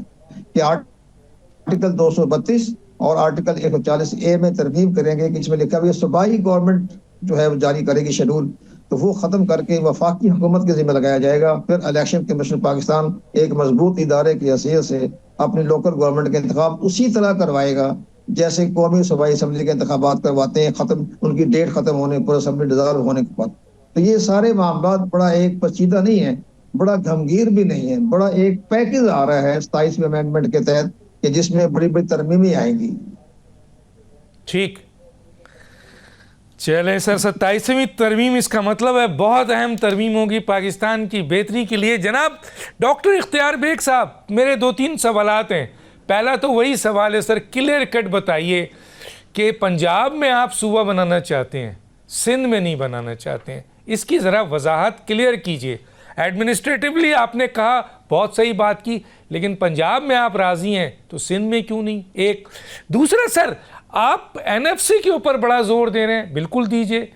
कि आर्टिकल 232 और आर्टिकल 140A में तरमीम करेंगे कि इसमें लिखा हुआ सूबाई गवर्नमेंट जो है वो जारी करेगी शेड्यूल, तो वो ख़त्म करके वफाकी हुकूमत के ज़िम्मे लगाया जाएगा। फिर इलेक्शन कमीशन पाकिस्तान एक मजबूत इदारे की हैसियत से अपने लोकल गवर्नमेंट के इंतखाब उसी तरह करवाएगा जैसे कौमी सूबाई असम्बली के इंतखाबात करवाते हैं, ख़त्म उनकी डेट ख़त्म होने पर, असम्बली डिज़ाल्व होने के बाद। तो ये सारे मामला बड़ा एक पेचीदा नहीं है, बड़ा गमगीर भी नहीं है, बड़ा एक पैकेज आ रहा है 27वें अमेंडमेंट के तहत कि जिसमें बड़ी बड़ी तरमीमें आएंगी। ठीक, चलें सर, 27वीं तरमीम, इसका मतलब है बहुत अहम तरमीम होगी पाकिस्तान की बेहतरी के लिए। जनाब डॉक्टर इख्तियार बेग साहब, मेरे 2-3 सवालात हैं। पहला तो वही सवाल है सर, क्लियर कट बताइए कि पंजाब में आप सूबा बनाना चाहते हैं, सिंध में नहीं बनाना चाहते हैं, इसकी ज़रा वजाहत क्लियर कीजिए। एडमिनिस्ट्रेटिवली आपने कहा, बहुत सही बात की, लेकिन पंजाब में आप राज़ी हैं तो सिंध में क्यों नहीं? एक दूसरा सर, आप एनएफसी के ऊपर बड़ा जोर दे रहे हैं, बिल्कुल दीजिए,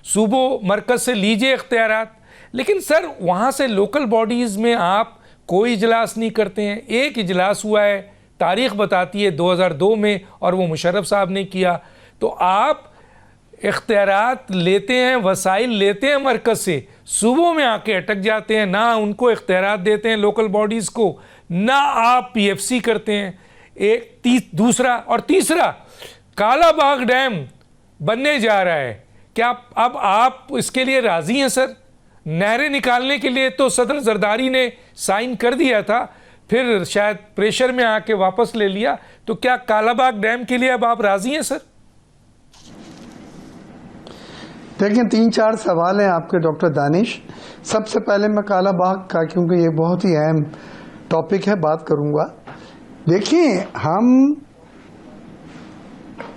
सूबों मरकज़ से लीजिए इख्तियारात, लेकिन सर वहाँ से लोकल बॉडीज़ में आप कोई इजलास नहीं करते हैं। एक इजलास हुआ है, तारीख़ बताती है 2002 में, और वो मुशर्रफ साहब ने किया। तो आप इख्तियारात लेते हैं, वसाइल लेते हैं मरकज़ से, सूबों में आके अटक जाते हैं, ना उनको इख्तियारात देते हैं लोकल बॉडीज़ को, ना आप पीएफसी करते हैं। दूसरा और तीसरा, काला बाग डैम बनने जा रहा है, क्या अब आप इसके लिए राज़ी हैं सर? नहरें निकालने के लिए तो सदर जरदारी ने साइन कर दिया था, फिर शायद प्रेशर में आके वापस ले लिया, तो क्या काला बाग डैम के लिए अब आप राज़ी हैं सर? देखिए 3-4 सवाल हैं आपके डॉक्टर दानिश। सबसे पहले मैं काला बाग का, क्योंकि ये बहुत ही अहम टॉपिक है, बात करूंगा। देखिए, हम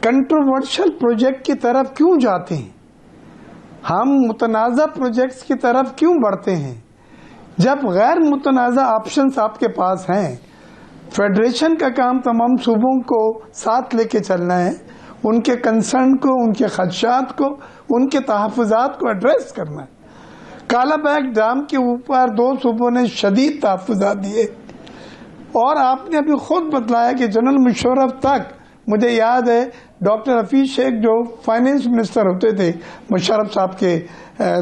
कंट्रोवर्शियल प्रोजेक्ट की तरफ क्यों जाते हैं, हम मुतनाज़ा प्रोजेक्ट्स की तरफ क्यों बढ़ते हैं, जब गैर मुतनाज़ा ऑप्शंस आपके पास हैं। फेडरेशन का काम तमाम सूबों को साथ लेके चलना है, उनके कंसर्न को, उनके खदशात को, उनके तहफ़्फ़ुज़ात को एड्रेस करना है। काला बाग डैम के ऊपर 2 सूबों ने शदीद तहफ़्फ़ुज़ात दिए, और आपने अभी खुद बतलाया कि जनरल मुशर्रफ तक, मुझे याद है डॉक्टर हफीज शेख जो फाइनेंस मिनिस्टर होते थे मुशर्रफ साहब के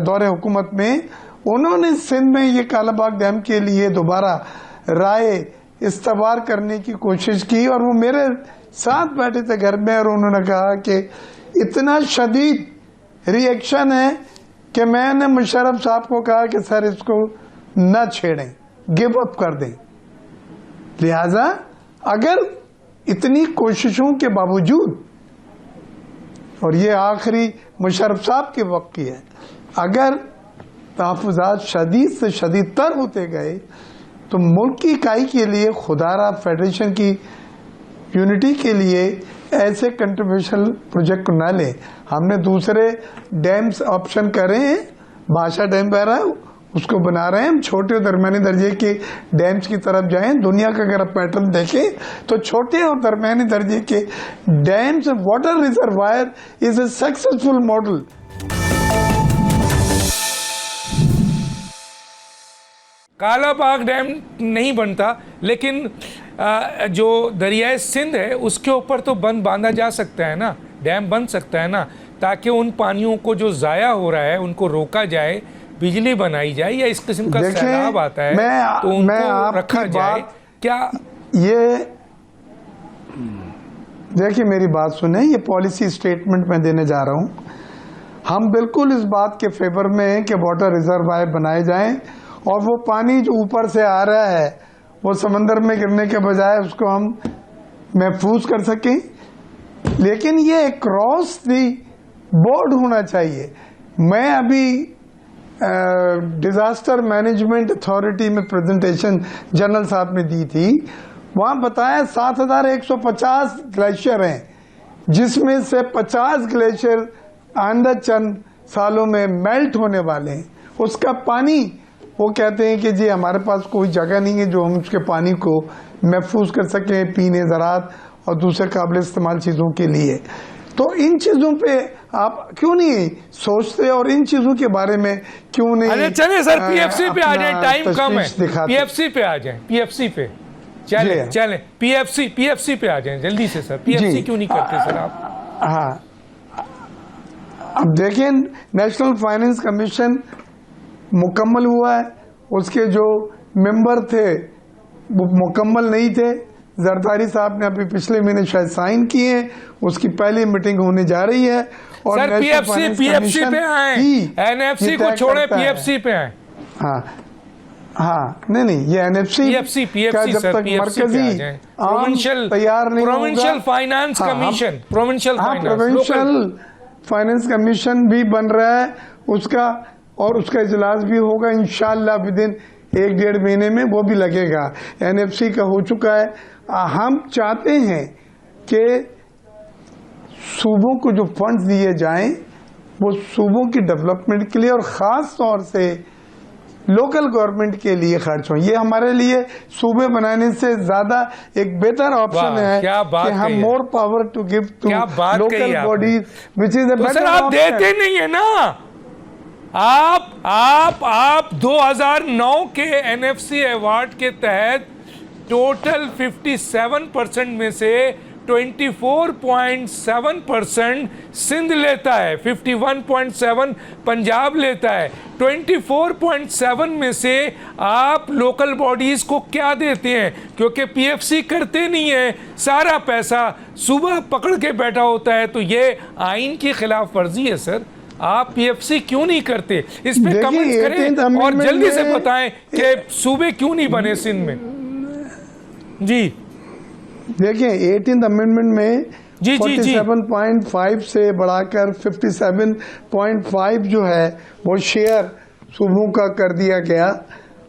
दौरे हुकूमत में, उन्होंने सिंध में ये काला बाग डैम के लिए दोबारा राय इस्तवार करने की कोशिश की, और वो मेरे साथ बैठे थे घर में, और उन्होंने कहा कि इतना शदीद रिएक्शन है कि मैंने मुशर्रफ साहब को कहा कि सर इसको न छेड़ें, गिव अप कर दें। लिहाजा अगर इतनी कोशिशों के बावजूद, और ये आखिरी मुशर्रफ साहब के वक्त की है, अगर तहफ़्फ़ुज़ात शदीद से शदीद तर होते गए, तो मुल्क की इकाई के लिए, खुदारा फेडरेशन की यूनिटी के लिए ऐसे कंट्रोवर्शियल प्रोजेक्ट को ना लें। हमने दूसरे डैम्स ऑप्शन करे हैं, भाषा डैम बह रहा है उसको बना रहे हैं, हम छोटे और दरमियानी दर्जे के डैम्स की तरफ जाएं। दुनिया का अगर आप पैटर्न देखें तो छोटे और दरमियानी दर्जे के dams, water reservoir is a successful model Kalabagh dam नहीं बनता, लेकिन जो दरियाए सिंध है उसके ऊपर तो बंद बांधा जा सकता है ना, डैम बन सकता है ना, ताकि उन पानियों को जो ज़ाया हो रहा है उनको रोका जाए, बिजली बनाई जाए, या इस किस्म का सैलाब आता है तो उनको रखा जाए। क्या ये देखिए, मेरी बात सुने, ये पॉलिसी स्टेटमेंट मैं देने जा रहा हूँ। हम बिल्कुल इस बात के फेवर में हैं कि वाटर रिजर्वायर बनाए जाएं और वो पानी जो ऊपर से आ रहा है वो समंदर में गिरने के बजाय उसको हम महफूज कर सकें। लेकिन ये क्रॉस दी बोर्ड होना चाहिए। मैं अभी डिजास्टर मैनेजमेंट अथॉरिटी में प्रेजेंटेशन जनरल साहब ने दी थी, वहां बताया 7150 ग्लेशियर हैं, जिसमें से 50 ग्लेशियर आंदा चंद सालों में मेल्ट होने वाले हैं। उसका पानी वो कहते हैं कि जी हमारे पास कोई जगह नहीं है जो हम उसके पानी को महफूज कर सकें पीने, ज़राअत और दूसरे काबिल इस्तेमाल चीज़ों के लिए। तो इन चीज़ों पे आप क्यों नहीं सोचते और इन चीज़ों के बारे में क्यों नहीं? अरे चले सर, पीएफसी पे आ जाए, टाइम कम है, पीएफसी पे आ जाए, पीएफसी पे चले पीएफसी पे आ जाए जल्दी से सर। पीएफसी क्यों नहीं करते सर आप? हाँ, अब देखिए, नेशनल फाइनेंस कमीशन मुकम्मल हुआ है, उसके जो मेंबर थे वो मुकम्मल नहीं थे। जरदारी साहब ने अभी पिछले महीने शायद साइन किए हैं, उसकी पहली मीटिंग होने जा रही है। और सर पीएफसी पे आए, एनएफसी को छोड़े पीएफसी पे आए। हाँ, नहीं, ये एनएफसी का जब तक मरकजी प्रोविंशियल तैयार नहीं होगा, provincial finance commission, provincial finance commission भी बन रहा है उसका, और उसका इजलास भी होगा इंशाअल्लाह विदिन 1-1.5 महीने में, वो भी लगेगा। एनएफसी का हो चुका है। हम चाहते हैं कि सूबों को जो फंड्स दिए जाएं वो सूबों की डेवलपमेंट के लिए और ख़ास तौर से लोकल गवर्नमेंट के लिए खर्च हो। ये हमारे लिए सूबे बनाने से ज़्यादा एक बेहतर ऑप्शन है कि हम more power to give to local bodies which is a better. आप देते नहीं है ना। आप 2009 के एनएफसी अवार्ड के तहत टोटल 57% में से 24.7% सिंध लेता है, 51.7 पंजाब लेता है, 24.7 में से आप लोकल बॉडीज को क्या देते हैं? क्योंकि पीएफसी करते नहीं है, सारा पैसा सूबा पकड़ के बैठा होता है। तो ये आइन की खिलाफ वर्जी है सर। आप पीएफसी क्यों नहीं करते? इस पे कमेंट्स करें और जल्दी से बताएं कि सूबे क्यों नहीं बने सिंध में। जी देखिए, 18th अमेंडमेंट में 47.5 से बढ़ाकर 57.5 जो है वो शेयर सूबों का कर दिया गया।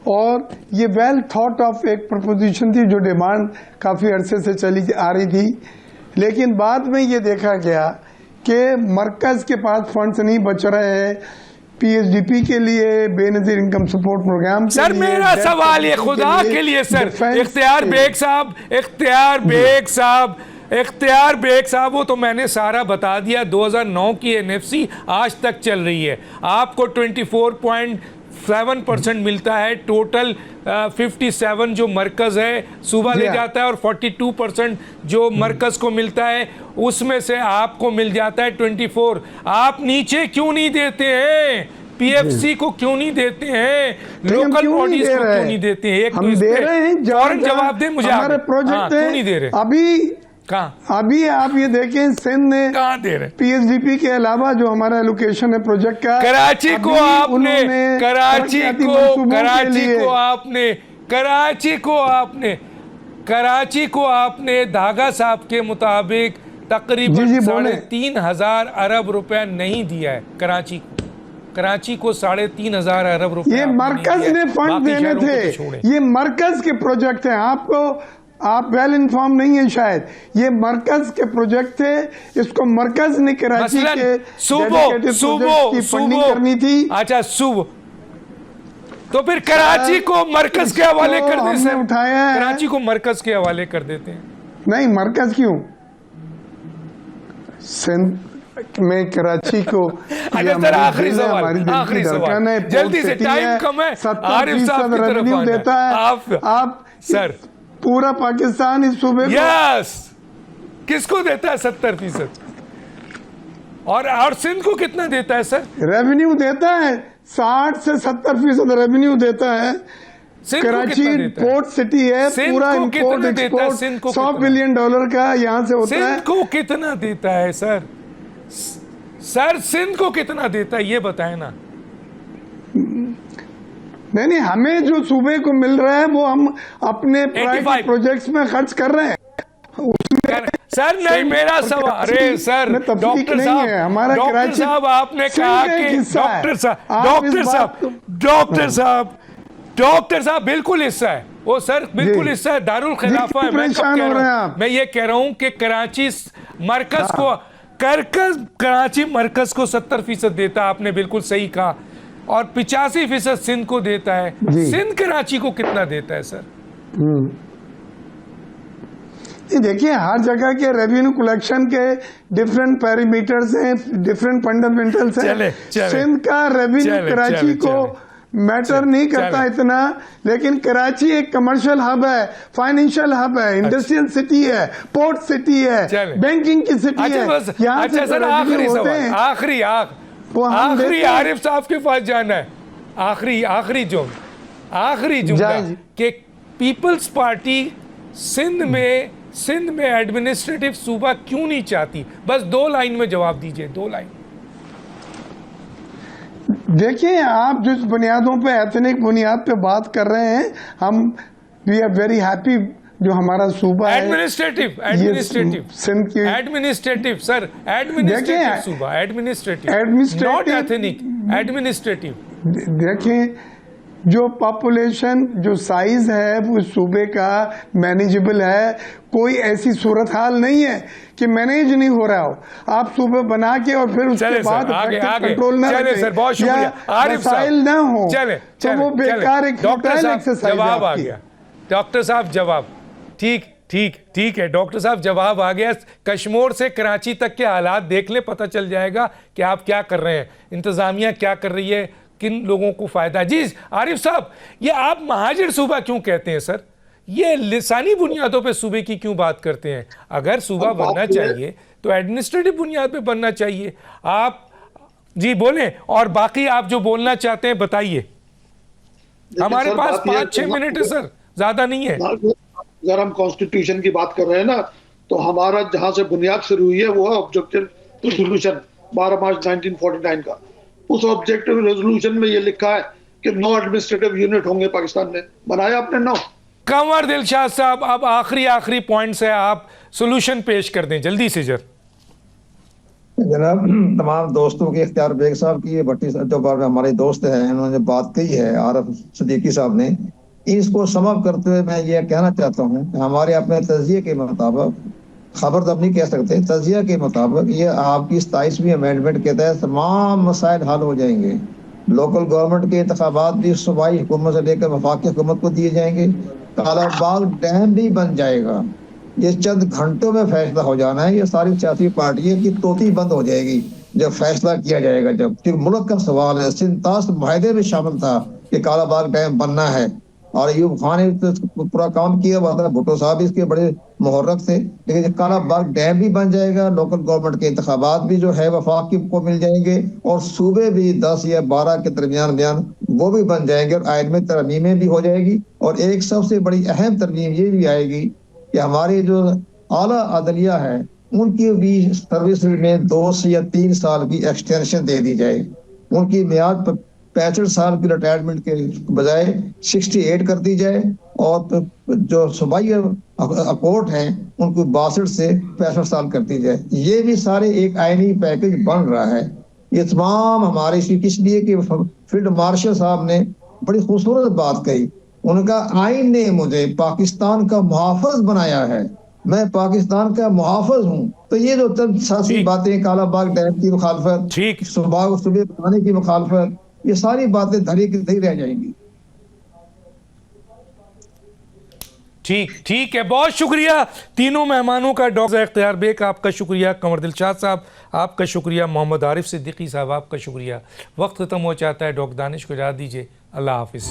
और ये वेल थॉट ऑफ एक प्रपोजिशन थी जो डिमांड काफ़ी अरसे से चली आ रही थी। लेकिन बाद में ये देखा गया कि मरकज़ के पास फंड्स नहीं बच रहे हैं पीएचडीपी के लिए, बेनजीर इनकम सपोर्ट प्रोग्राम के सर लिए। मेरा सवाल ये खुदा के लिए सर, इख्तियार बेग साहब, वो तो मैंने सारा बता दिया। 2009 की एनएफसी आज तक चल रही है। आपको 24.7% मिलता है, टोटल 57 जो मरकज़ है सूबा ले जाता है, और 42% जो मरकज़ को मिलता है उसमें से आपको मिल जाता है 24। आप नीचे क्यों नहीं देते हैं? पीएफसी को क्यों नहीं देते हैं? लोकल बॉडीज को क्यों नहीं देते हैं? हम दे रहे हैं, फौरन जवाब दें मुझे। हमारे प्रोजेक्ट क्यों नहीं दे रहे? अभी आप ये देखें, सिंध ने कहाँ दे रहे? पीएचडीपी के अलावा जो हमारा एलोकेशन है प्रोजेक्ट का, कराची को आपने धागा साहब के मुताबिक तकरीबन 3,500 अरब रुपया नहीं दिया है कराची को 3,500 अरब रुपया। ये मरकज ने फंड देने थे, ये मरकज के प्रोजेक्ट हैं। आप वेल इन्फॉर्म नहीं है शायद। ये मरकज के प्रोजेक्ट थे, इसको मरकज ने कराची के सूबों की फंडिंग करनी थी। अच्छा, सूबों तो फिर कराची को मरकज के हवाले कर देते हैं। उठाया है, कराची को मरकज के हवाले कर देते हैं। नहीं, मरकज क्यों? सिंध में कराची को अच्छा सर, आखिरी सवाल, आखिरी सवाल, जल्दी से, टाइम कम है। आरिफ साहब की तरफ रेवेन्यू देता है। आप सर, पूरा पाकिस्तान इस सूबे को, यस, किसको देता है 70%? और सिंध को कितना देता है सर? रेवेन्यू देता है 60 से 70% रेवेन्यू देता है। कराची पोर्ट सिटी है, पूरा इंपोर्ट एक्सपोर्ट $100 बिलियन का यहाँ से होता है। सिंध को कितना देता है सर? सर सिंध को कितना देता है ये बताए ना। नहीं, हमें जो सूबे को मिल रहा है वो हम अपने प्राइवेट प्रोजेक्ट्स में खर्च कर रहे हैं। सर नहीं, मेरा सवाल, अरे सर डॉक्टर साहब, हमारा डॉक्टर साहब आपने कहा कि डॉक्टर साहब बिल्कुल हिस्सा है वो सर, बिल्कुल हिस्सा है, दारुल खिलाफा है। मैं ये कह रहा हूं कि कराची मरकज को कराची मरकज को 70% देता, आपने बिल्कुल सही कहा, और 85% सिंध को देता है। सिंध कराची को कितना देता है सर? देखिए, हर जगह के रेवेन्यू कलेक्शन के डिफरेंट पैरामीटर्स हैं, डिफरेंट फंडामेंटल्स हैं। सिंध का रेवेन्यू कराची को मैटर नहीं करता इतना, लेकिन कराची एक कमर्शियल हब है, फाइनेंशियल हब है, इंडस्ट्रियल सिटी है, पोर्ट सिटी है, बैंकिंग की सिटी है। यहाँ से सर आखिरी सवाल, आखिरी आरिफ साहब के पास जाना है, आखिरी जुमला कि पीपल्स पार्टी सिंध में एडमिनिस्ट्रेटिव सूबा क्यों नहीं चाहती? बस 2 लाइन में जवाब दीजिए, 2 लाइन। देखिए, आप जिस बुनियादों पे, एथनिक बुनियाद पे बात कर रहे हैं, हम वी आर वेरी हैप्पी जो हमारा सूबा है। एडमिनिस्ट्रेटिव सिंध की एडमिनिस्ट्रेटिव सर, एडमिनिस्ट्रेटिव सूबा, एडमिनिस्ट्रेटिव नॉट एथनिक, एडमिनिस्ट्रेटिव। देखें, जो पॉपुलेशन, जो साइज है वो सूबे का मैनेजेबल है। कोई ऐसी सूरत हाल नहीं है कि मैनेज नहीं हो रहा हो। आप सूबे बना के और फिर उसके बाद कंट्रोल न रखें, सर, बहुत शुक्रिया, आरिफ साहब न हो, तो वो बेकार एक एक्सरसाइज। जवाब आ गया डॉक्टर साहब, जवाब ठीक है डॉक्टर साहब, जवाब आ गया। कश्मीर से कराची तक के हालात देख ले, पता चल जाएगा कि आप क्या कर रहे हैं, इंतजामिया क्या कर रही है, किन लोगों को फायदा। जी आरिफ साहब, ये आप महाजिर सूबा क्यों कहते हैं सर? ये लिसानी बुनियादों पे सूबे की क्यों बात करते हैं? अगर सूबा बनना चाहिए तो एडमिनिस्ट्रेटिव बुनियाद पे बनना चाहिए। आप जी बोलें, और बाकी आप जो बोलना चाहते हैं बताइए। हमारे पास 5-6 मिनट है सर, ज्यादा नहीं है। अगर हम कॉन्स्टिट्यूशन की बात कर रहे हैं ना, तो हमारा जहां से बुनियाद शुरू हुई है वो है ऑब्जेक्टिव रेजोल्यूशन 12 मार्च 1949 का। उस ऑब्जेक्टिव रेजोल्यूशन में ये लिखा है कि 9 एडमिनिस्ट्रेटिव यूनिट होंगे पाकिस्तान में। बनाया आपने 9। कंवर दिलशाद साहब, अब आखिरी पॉइंट्स है, आप सोल्यूशन पेश कर दें जल्दी से जर। जनाब, तमाम दोस्तों के इख्तियार बेग साहब की, भट्टी जो बार में हमारे दोस्त हैं, उन्होंने बात कही है, आरिफ सिद्दीकी साहब ने, इसको समअप करते हुए मैं ये कहना चाहता हूँ कि हमारे अपने तजिए के मुताबिक, खबर तो अब नहीं कह सकते, तजिया के मुताबिक ये आपकी 27वीं अमेंडमेंट के तहत तमाम मसाइल हल हो जाएंगे। लोकल गवर्नमेंट के इंतखाबात भी सूबाई हुकूमत से लेकर वफाकी हुकूमत को दिए जाएंगे। कालाबाग डैम भी बन जाएगा। ये चंद घंटों में फैसला हो जाना है। ये सारी सियासी पार्टियों की तोती बंद हो जाएगी जब फैसला किया जाएगा। जब फिर मुल्क का सवाल है, सिंतास माहदे में शामिल था कि कालाबाग डैम बनना है, और यूब खान ने तो पूरा काम किया हुआ था, भुट्टो साहब इसके बड़े मुहर्रक थे। लेकिन कालाबाग डैम भी बन जाएगा, लोकल गवर्नमेंट के इंतखाबात भी जो है वफाकी को मिल जाएंगे, और सूबे भी 10 या 12 के दरमियान वो भी बन जाएंगे, और आइन में तरमीमें भी हो जाएगी। और एक सबसे बड़ी अहम तरमीम ये भी आएगी कि हमारे जो आला अदलिया है उनकी भी सर्विस में 2 से या 3 साल की एक्सटेंशन दे दी जाए। उनकी मियाद 65 साल की रिटायरमेंट के बजाय 68 कर दी जाए, और जो सूबाई कोर्ट हैं उनको 62 से 65 साल कर दी जाए। ये भी सारे एक आईनी पैकेज बन रहा है। ये तमाम हमारे इसलिए कि फील्ड मार्शल साहब ने बड़ी खूबसूरत बात कही। उनका आइन ने मुझे पाकिस्तान का मुहाफिज बनाया है, मैं पाकिस्तान का मुहाफिज हूँ। तो ये जो सियासी बातें, कालाबाग डैम की मुखालफत, सूबे बनाने की मुखालफत, ये सारी बातें धरी की धरी रह जाएंगी। ठीक है, बहुत शुक्रिया तीनों मेहमानों का। डॉक्टर इख्तियार बेग आपका शुक्रिया, कंवर दिलशाद साहब आपका शुक्रिया, मोहम्मद आरिफ सिद्दीकी साहब आपका शुक्रिया। वक्त ख़त्म हो जाता है, डॉक्टर दानिश को इजाज़त दीजिए, अल्लाह हाफिज़।